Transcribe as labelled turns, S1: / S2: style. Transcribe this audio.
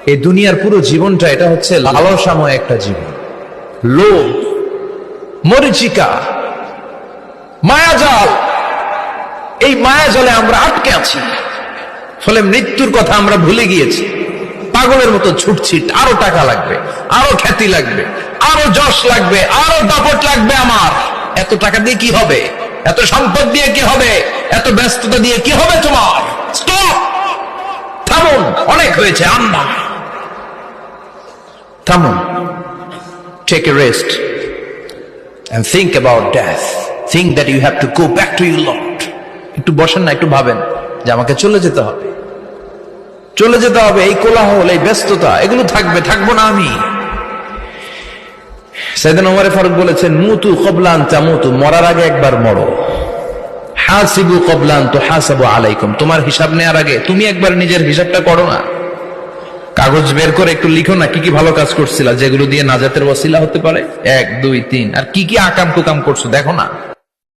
S1: এই দুনিয়ার পুরো জীবনটা এটা হচ্ছে লালসাময় একটা জীবন, লোভ, মরিচিকা, মায়াজাল। এই মায়াজালে আমরা আটকে আছি, ফলে মৃত্যুর কথা আমরা ভুলে গিয়েছি। পাগলের মতো ছুটছি, আরো টাকা লাগবে, আরো খ্যাতি লাগবে, আরো যশ লাগবে, আরো দাপট লাগবে। আমার এত টাকা দিয়ে কি হবে? এত সম্পদ দিয়ে কি হবে? এত ব্যস্ততা দিয়ে কি হবে তোমার? স্টপ, থামুন, অনেক হয়েছে। আম্মা থামুন, take a rest and think about death. Think that you have to go back to your Lord. একটু বসেন না, একটু ভাবেন যে আমাকে চলে যেতে হবে, চলে যেতে হবে। এই কোলাহল, এই ব্যস্ততা, এগুলো থাকবে, থাকবো না আমি। সাইয়েদনা ওমর ফারুক বলেছেন, মুতু ক্বাবলা আন তামুতু, মরার আগে একবার মরো। হাসিবু ক্বাবলা আন তুহাসাবু আলাইকুম, তোমার হিসাব নেওয়ার আগে তুমি একবার নিজের হিসাবটা করো না। কাগজ বের করে একটু লিখো না কি কি ভালো কাজ করছিলা, যেগুলো দিয়ে নাজাতের ওয়াসিলা হতে পারে। 1 2 3, আর কি কি আকাম কুকাম করছো দেখো না।